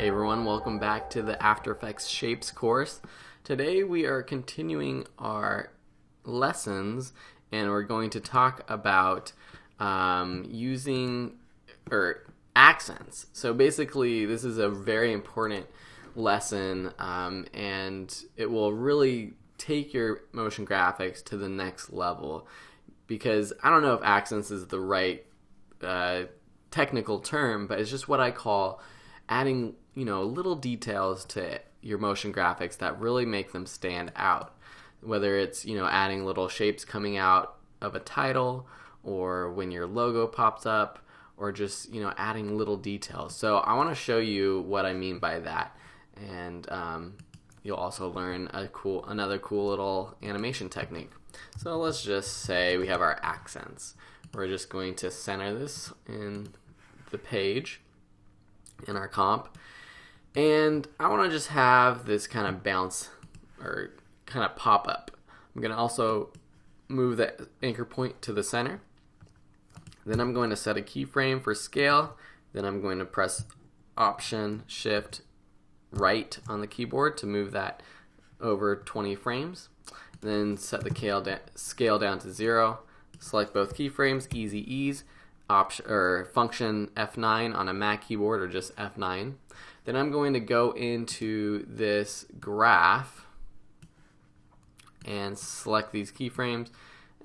Hey everyone, welcome back to the After Effects Shapes course. Today we are continuing our lessons and we're going to talk about using accents. So basically this is a very important lesson and it will really take your motion graphics to the next level, because I don't know if accents is the right technical term, but it's just what I call adding little details to your motion graphics that really make them stand out. Whether it's adding little shapes coming out of a title, or when your logo pops up, or just adding little details. So I want to show you what I mean by that, and you'll also learn another cool little animation technique. So let's just say we have our accents. We're just going to center this in the page in our comp, and I want to just have this kind of bounce or kind of pop up. I'm going to also move the anchor point to the center. Then I'm going to set a keyframe for scale. Then I'm going to press Option Shift right on the keyboard to move that over 20 frames. Then set the scale down to 0. Select both keyframes, Easy Ease, function F9 on a Mac keyboard, or just F9. Then I'm going to go into this graph and select these keyframes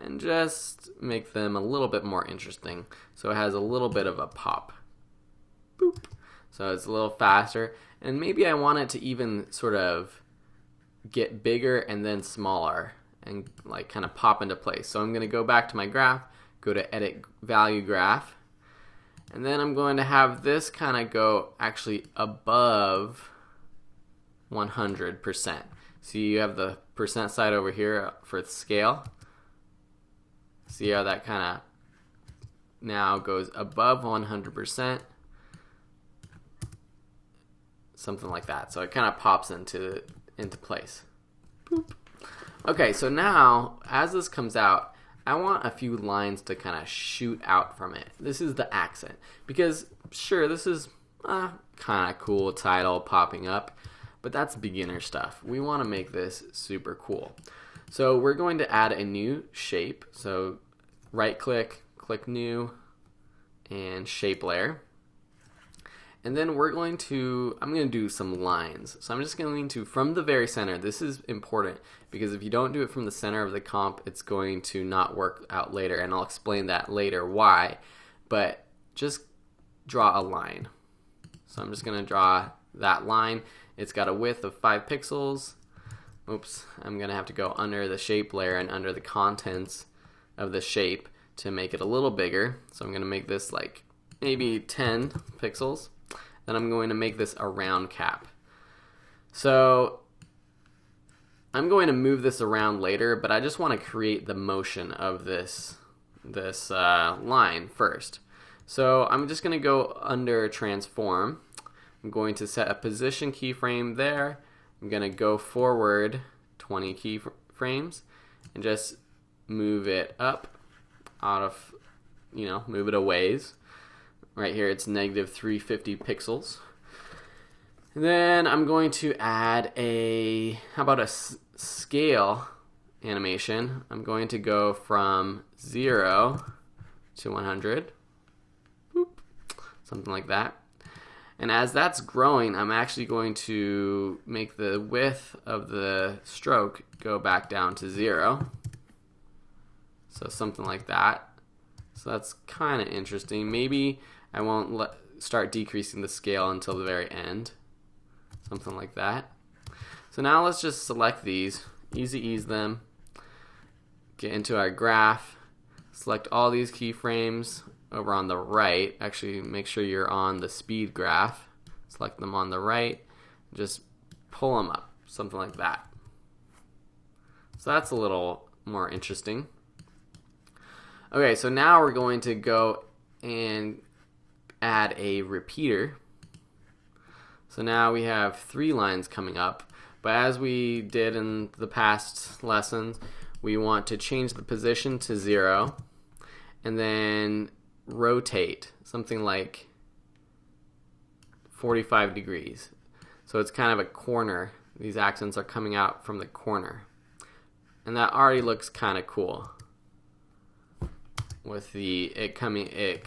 and just make them a little bit more interesting, so it has a little bit of a pop. Boop. So it's a little faster, and maybe I want it to even sort of get bigger and then smaller and like kind of pop into place. So I'm going to go back to my graph, go to Edit Value Graph, and then I'm going to have this kind of go actually above 100%. So you have the percent side over here for the scale. See how that kind of now goes above 100%. Something like that. So it kind of pops into place. Boop. Okay, so now as this comes out, I want a few lines to kind of shoot out from it. This is the accent, because sure, this is kind of cool title popping up, but that's beginner stuff. We want to make this super cool. So we're going to add a new shape. So right click, click new, and shape layer. And then I'm going to do some lines. So I'm just going to, from the very center, this is important because if you don't do it from the center of the comp, it's going to not work out later, and I'll explain that later why. But just draw a line. So I'm just going to draw that line. It's got a width of 5 pixels. Oops, I'm going to have to go under the shape layer and under the contents of the shape to make it a little bigger. So I'm going to make this like maybe 10 pixels. Then I'm going to make this a round cap. So I'm going to move this around later, but I just want to create the motion of this line first. So I'm just going to go under transform. I'm going to set a position keyframe there. I'm going to go forward 20 keyframes and just move it up move it a ways. Right here it's negative 350 pixels. And then I'm going to add how about a scale animation. I'm going to go from 0 to 100. Boop. Something like that. And as that's growing, I'm actually going to make the width of the stroke go back down to 0. So something like that. So that's kind of interesting. Maybe I won't start decreasing the scale until the very end. Something like that. So now let's just select these, Easy Ease them, get into our graph, select all these keyframes over on the right. Actually, make sure you're on the speed graph. Select them on the right, just pull them up, something like that. So that's a little more interesting. Okay, so now we're going to go and add a repeater. So now we have 3 lines coming up, but as we did in the past lessons, we want to change the position to 0 and then rotate something like 45 degrees. So it's kind of a corner. These accents are coming out from the corner. And that already looks kind of cool, with it kind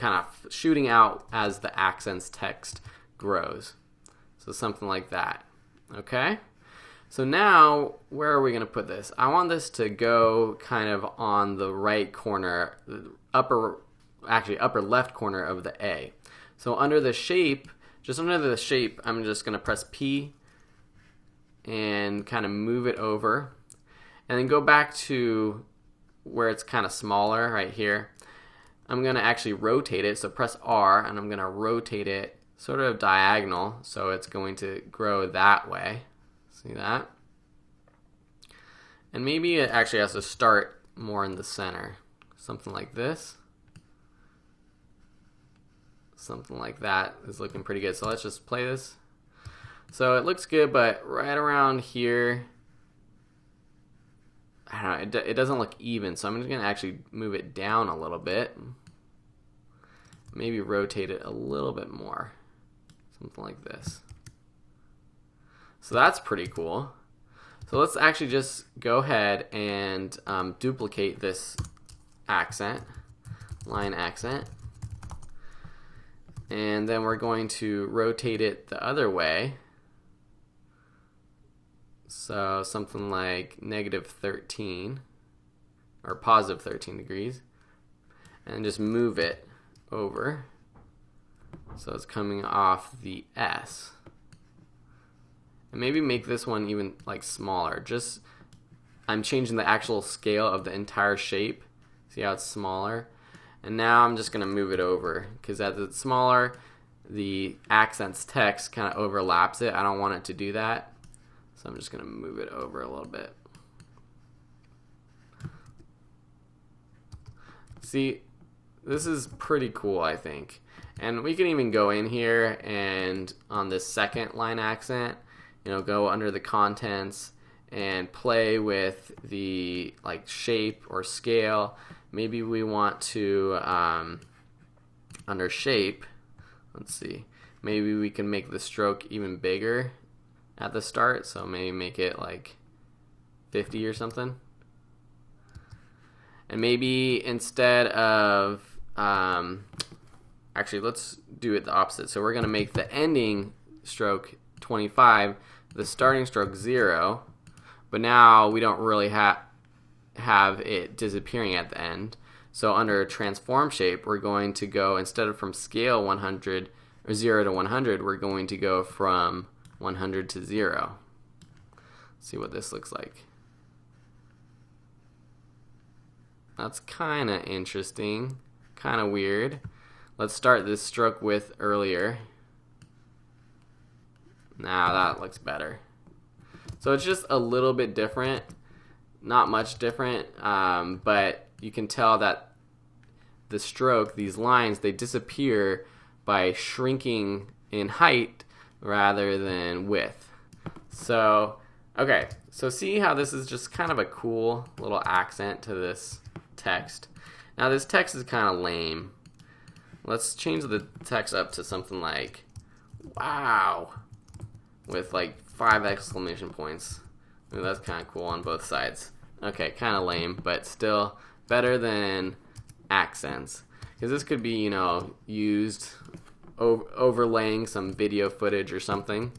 of shooting out as the accents text grows. So something like that. Okay? So now, where are we going to put this? I want this to go kind of on the right corner, upper left corner of the A. So under the shape, just under the shape, I'm just going to press P and kind of move it over. And then go back to where it's kind of smaller, right here. I'm going to actually rotate it. So press R, and I'm going to rotate it sort of diagonal, so it's going to grow that way. See that? And maybe it actually has to start more in the center. Something like this. Something like that is looking pretty good. So let's just play this. So it looks good, but right around here, I don't know, it doesn't look even. So I'm just going to actually move it down a little bit. Maybe rotate it a little bit more. Something like this. So that's pretty cool. So let's actually just go ahead and duplicate this accent, line accent. And then we're going to rotate it the other way. So something like -13 or positive 13 degrees. And just move it over. So it's coming off the S. And maybe make this one even like smaller. Just, I'm changing the actual scale of the entire shape. See how it's smaller? And now I'm just going to move it over, because as it's smaller, the accents text kind of overlaps it. I don't want it to do that. So I'm just going to move it over a little bit. See, this is pretty cool, I think. And we can even go in here and on this second line accent, go under the contents and play with the shape or scale. Maybe we want to, under shape, let's see, maybe we can make the stroke even bigger at the start. So maybe make it like 50 or something. And maybe instead of, actually let's do it the opposite. So we're going to make the ending stroke 25, the starting stroke 0, but now we don't really have it disappearing at the end. So under transform shape, we're going to go, instead of from scale 100 or 0 to 100, we're going to go from 100 to 0. Let's see what this looks like. That's kind of interesting, kind of weird. Let's start this stroke width earlier. Now that looks better. So it's just a little bit different, not much different, but you can tell that the stroke, these lines, they disappear by shrinking in height rather than width. So, okay, so see how this is just kind of a cool little accent to this text. Now this text is kind of lame. Let's change the text up to something like, wow, with like 5 exclamation points. Ooh, that's kind of cool on both sides. Okay, kind of lame, but still better than accents. Because this could be, used overlaying some video footage or something.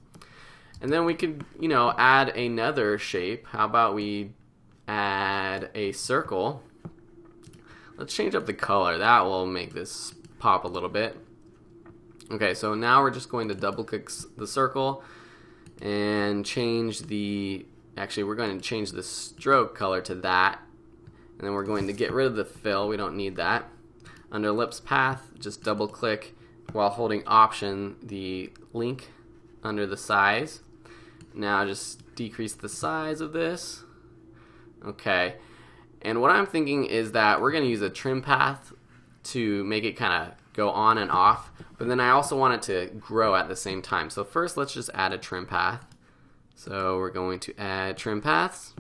And then we could, add another shape. How about we add a circle? Let's change up the color. That will make this pop a little bit. Okay, so now we're just going to double click the circle and change we're going to change the stroke color to that. And then we're going to get rid of the fill. We don't need that. Under ellipse path, just double click while holding option the link under the size. Now just decrease the size of this. Okay. And what I'm thinking is that we're going to use a trim path to make it kind of go on and off, but then I also want it to grow at the same time. So first let's just add a trim path. So we're going to add trim paths.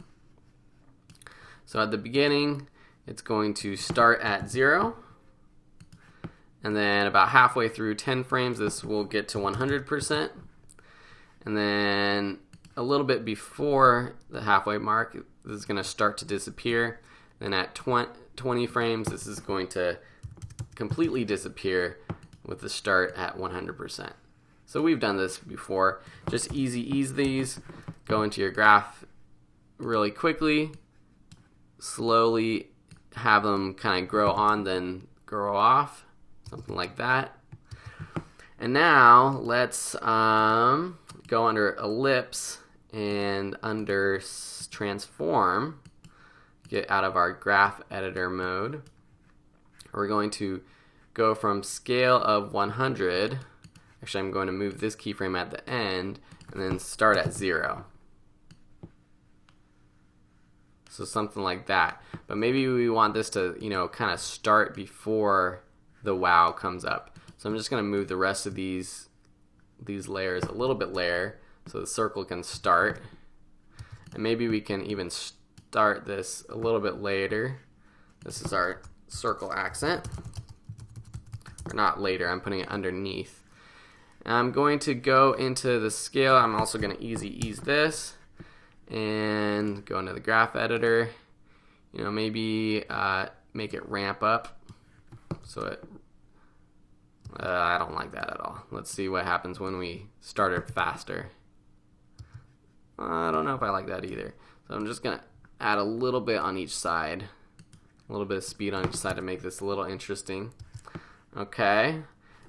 So at the beginning it's going to start at 0, And then about halfway through 10 frames, this will get to 100%. And then a little bit before the halfway mark, this is going to start to disappear. Then at 20 frames, this is going to completely disappear with the start at 100%. So we've done this before. Just easy ease these. Go into your graph really quickly. Slowly have them kind of grow on, then grow off. Something like that. And now let's go under ellipse and under transform. Get out of our graph editor mode. We're going to go from scale of 100. Actually, I'm going to move this keyframe at the end and then start at 0. So something like that. But maybe we want this to, kind of start before the wow comes up. So I'm just going to move the rest of these layers a little bit later so the circle can start. And maybe we can even start this a little bit later. This is our circle accent. Or not later, I'm putting it underneath. And I'm going to go into the scale. I'm also going to easy ease this and go into the graph editor. Maybe make it ramp up so it I don't like that at all. Let's see what happens when we start it faster. I don't know if I like that either. So I'm just going to add a little bit on each side. A little bit of speed on each side to make this a little interesting. Okay.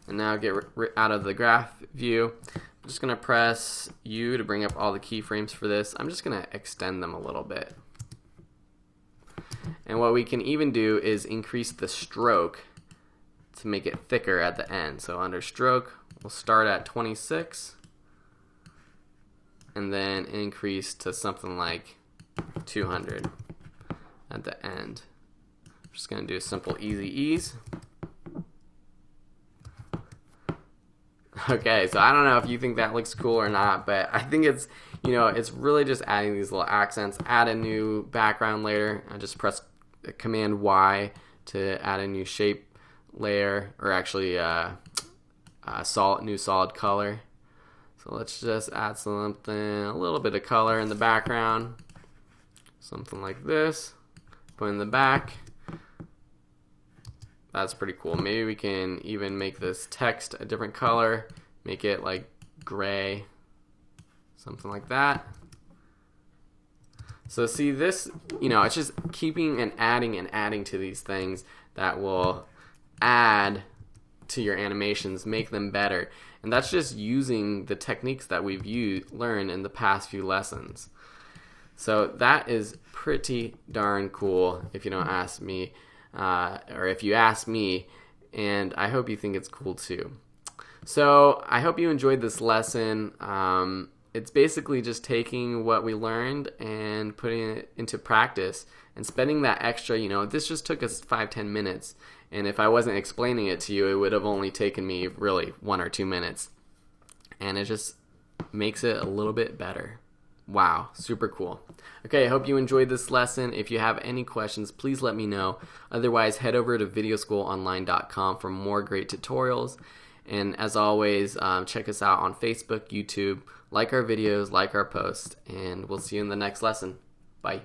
And now get out of the graph view. I'm just going to press U to bring up all the keyframes for this. I'm just going to extend them a little bit. And what we can even do is increase the stroke to make it thicker at the end. So under stroke, we'll start at 26 and then increase to something like 200 at the end. I'm just going to do a simple easy ease. Okay, so I don't know if you think that looks cool or not, but I think it's, it's really just adding these little accents. Add a new background layer. I just press Command Y to add a new shape layer, or actually new solid color. So let's just add something, a little bit of color in the background. Something like this. Put in the back. That's pretty cool. Maybe we can even make this text a different color. Make it like gray. Something like that. So see this, it's just keeping and adding to these things that will add to your animations, make them better. And that's just using the techniques that we've learned in the past few lessons. So that is pretty darn cool if you don't ask me. Or if you ask me, and I hope you think it's cool too. So I hope you enjoyed this lesson. It's basically just taking what we learned and putting it into practice and spending that extra, this just took us 5-10 minutes. And if I wasn't explaining it to you, it would have only taken me really 1 or 2 minutes. And it just makes it a little bit better. Wow, super cool. Okay, I hope you enjoyed this lesson. If you have any questions, please let me know. Otherwise, head over to videoschoolonline.com for more great tutorials. And as always, check us out on Facebook, YouTube, like our videos, like our posts, and we'll see you in the next lesson. Bye.